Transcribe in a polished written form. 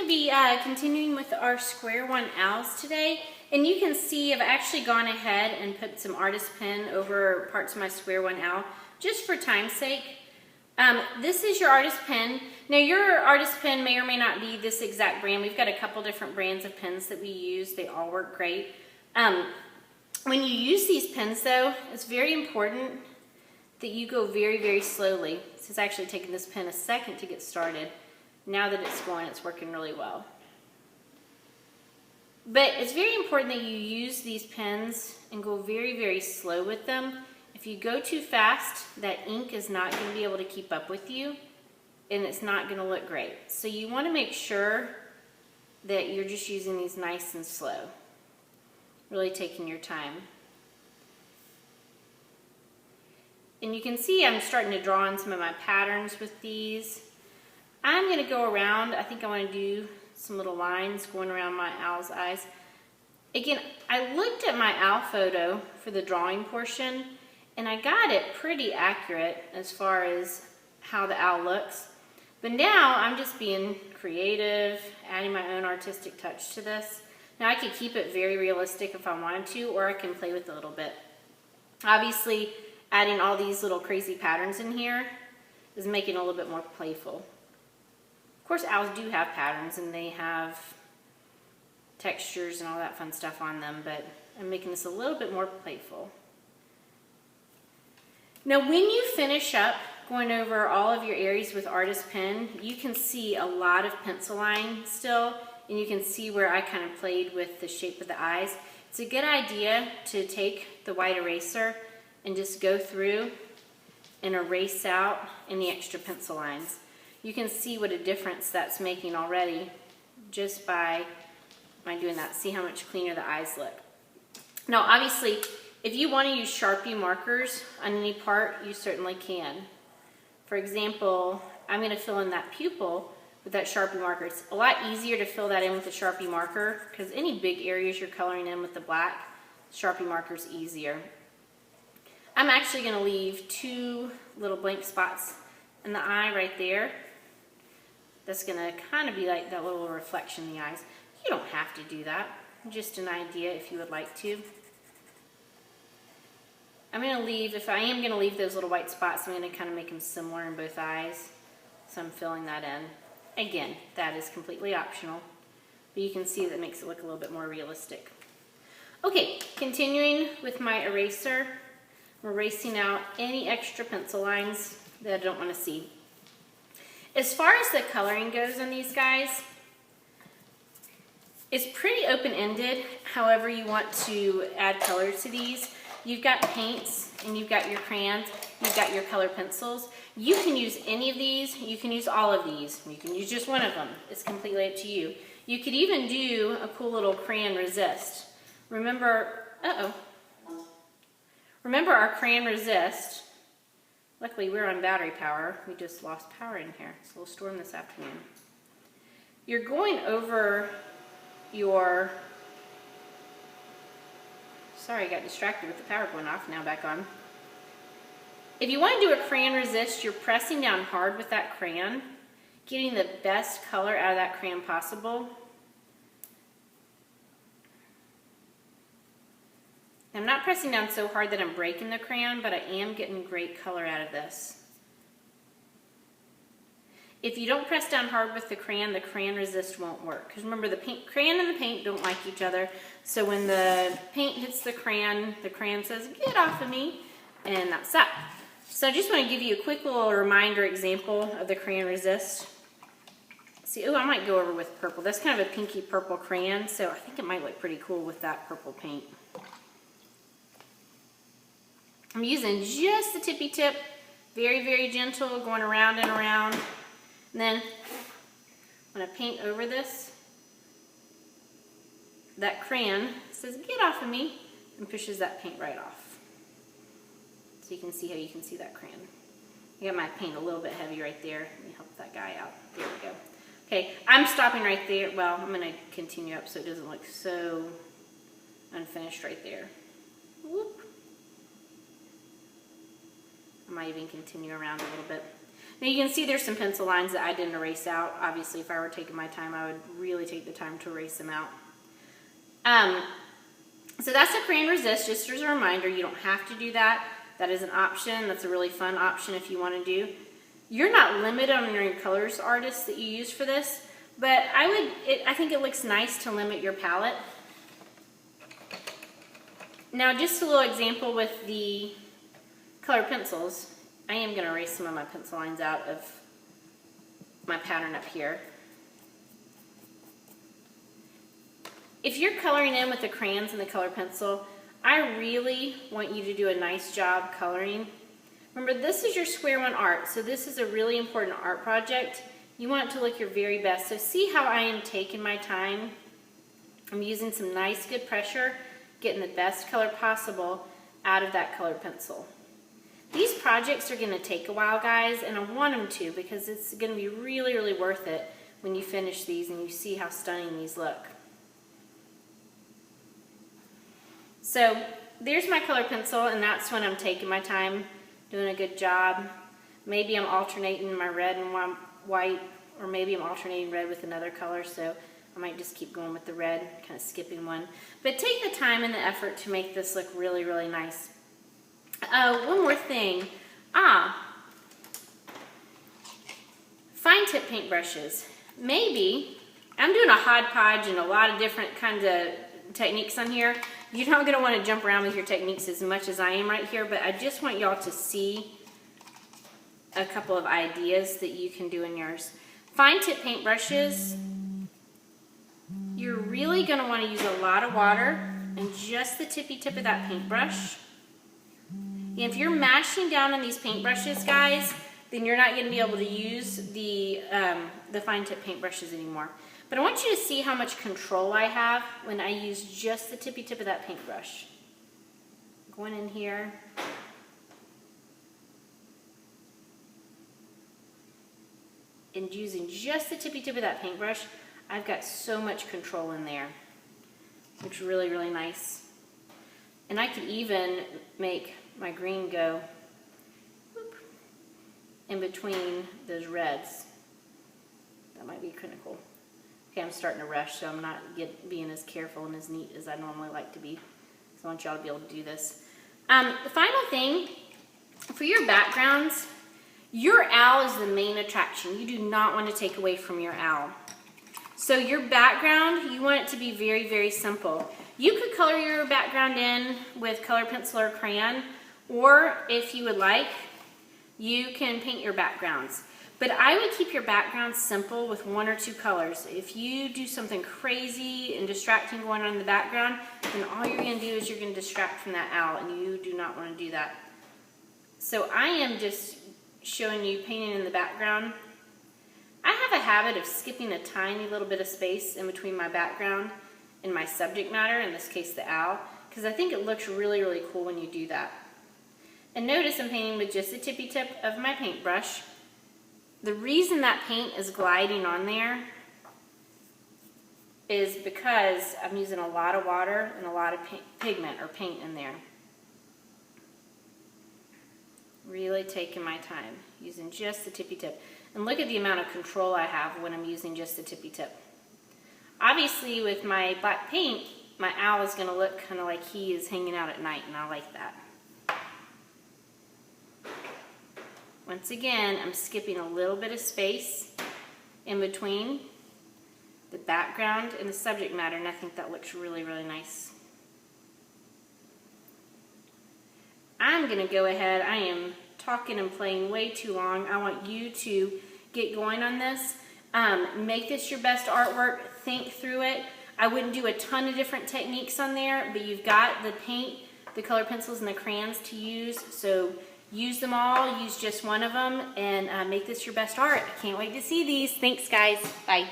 to be continuing with our square one owls today. And you can see I've actually gone ahead and put some artist pen over parts of my square one owl, just for time's sake. This is your artist pen. Now your artist pen may or may not be this exact brand. We've got a couple different brands of pens that we use. They all work great. When you use these pens though, it's very important that you go very, very slowly. It's actually taken this pen a second to get started. Now that it's going, it's working really well. But it's very important that you use these pens and go very, very slow with them. If you go too fast, that ink is not going to be able to keep up with you, and it's not going to look great. So you want to make sure that you're just using these nice and slow. Really taking your time. And you can see I'm starting to draw on some of my patterns with these. I'm going to go around, I think I want to do some little lines going around my owl's eyes. Again, I looked at my owl photo for the drawing portion, and I got it pretty accurate as far as how the owl looks. But now I'm just being creative, adding my own artistic touch to this. Now I could keep it very realistic if I wanted to, or I can play with it a little bit. Obviously, adding all these little crazy patterns in here is making it a little bit more playful. Of course, owls do have patterns and they have textures and all that fun stuff on them, but I'm making this a little bit more playful. Now, when you finish up going over all of your areas with artist pen, you can see a lot of pencil line still, and you can see where I kind of played with the shape of the eyes. It's a good idea to take the white eraser and just go through and erase out any extra pencil lines. You can see what a difference that's making already just by doing that. See how much cleaner the eyes look. Now, obviously, if you want to use Sharpie markers on any part, you certainly can. For example, I'm going to fill in that pupil with that Sharpie marker. It's a lot easier to fill that in with a Sharpie marker because any big areas you're coloring in with the black, Sharpie marker is easier. I'm actually going to leave 2 little blank spots in the eye right there. That's going to kind of be like that little reflection in the eyes. You don't have to do that. Just an idea if you would like to. I'm going to leave, if I am going to leave those little white spots, I'm going to kind of make them similar in both eyes. So I'm filling that in. Again, that is completely optional. But you can see that makes it look a little bit more realistic. Okay, continuing with my eraser. I'm erasing out any extra pencil lines that I don't want to see. As far as the coloring goes on these guys, it's pretty open-ended, however you want to add color to these. You've got paints and you've got your crayons, you've got your color pencils. You can use any of these, you can use all of these, you can use just one of them. It's completely up to you. You could even do a cool little Crayon Resist. Remember our Crayon Resist. Luckily, we're on battery power. We just lost power in here. It's a little storm this afternoon. You're going over your... Sorry, I got distracted with the power going off. Now back on. If you want to do a Crayon Resist, you're pressing down hard with that crayon, getting the best color out of that crayon possible. I'm not pressing down so hard that I'm breaking the crayon, but I am getting great color out of this. If you don't press down hard with the Crayon Resist won't work. Because remember, the crayon and the paint don't like each other. So when the paint hits the crayon says, "Get off of me," and that's that. So I just want to give you a quick little reminder example of the Crayon Resist. See, I might go over with purple. That's kind of a pinky purple crayon, so I think it might look pretty cool with that purple paint. I'm using just the tippy tip, very, very gentle, going around and around. And then when I paint over this, that crayon says, "Get off of me," and pushes that paint right off. So you can see how you can see that crayon. I got my paint a little bit heavy right there. Let me help that guy out. There we go. Okay, I'm stopping right there. Well, I'm going to continue up so it doesn't look so unfinished right there. Whoop. I might even continue around a little bit. Now you can see there's some pencil lines that I didn't erase out. Obviously, if I were taking my time, I would really take the time to erase them out. So that's the Crayon Resist, just as a reminder. You don't have to do that. That is an option. That's a really fun option if you want to do. You're not limited on your colors, artists, that you use for this, but I think it looks nice to limit your palette. Now, just a little example with the colored pencils. I am going to erase some of my pencil lines out of my pattern up here. If you're coloring in with the crayons and the color pencil, I really want you to do a nice job coloring. Remember, this is your square one art, so this is a really important art project. You want it to look your very best. So see how I am taking my time. I'm using some nice, good pressure, getting the best color possible out of that colored pencil. These projects are going to take a while, guys, and I want them to, because it's going to be really, really worth it when you finish these and you see how stunning these look. So there's my colored pencil, and that's when I'm taking my time, doing a good job. Maybe I'm alternating my red and white, or maybe I'm alternating red with another color, so I might just keep going with the red, kind of skipping one. But take the time and the effort to make this look really, really nice. One more thing. Fine tip paintbrushes. Maybe, I'm doing a hodgepodge and a lot of different kinds of techniques on here. You're not going to want to jump around with your techniques as much as I am right here, but I just want y'all to see a couple of ideas that you can do in yours. Fine tip paintbrushes, you're really going to want to use a lot of water and just the tippy tip of that paintbrush. And if you're mashing down on these paintbrushes, guys, then you're not going to be able to use the fine tip paintbrushes anymore. But I want you to see how much control I have when I use just the tippy tip of that paintbrush. Going in here. And using just the tippy tip of that paintbrush, I've got so much control in there. It's really, really nice. And I could even make my green go in between those reds. That might be kind of cool. Okay, I'm starting to rush, so I'm not being as careful and as neat as I normally like to be. So I want y'all to be able to do this. The final thing, for your backgrounds, your owl is the main attraction. You do not want to take away from your owl. So your background, you want it to be very, very simple. You could color your background in with color pencil or crayon, or if you would like, you can paint your backgrounds. But I would keep your background simple with 1 or 2 colors. If you do something crazy and distracting going on in the background, then all you're going to do is you're going to distract from that owl, and you do not want to do that. So I am just showing you painting in the background. I have a habit of skipping a tiny little bit of space in between my background and my subject matter, in this case the owl, because I think it looks really, really cool when you do that. And notice I'm painting with just the tippy tip of my paintbrush. The reason that paint is gliding on there is because I'm using a lot of water and a lot of pigment or paint in there. Really taking my time, using just the tippy tip. And look at the amount of control I have when I'm using just the tippy tip. Obviously, with my black paint, my owl is going to look kind of like he is hanging out at night, and I like that. Once again, I'm skipping a little bit of space in between the background and the subject matter, and I think that looks really, really nice. I'm going to go ahead. I am talking and playing way too long. I want you to get going on this. Make this your best artwork. Think through it. I wouldn't do a ton of different techniques on there, but you've got the paint, the color pencils, and the crayons to use. So use them all. Use just one of them and make this your best art. I can't wait to see these. Thanks, guys. Bye.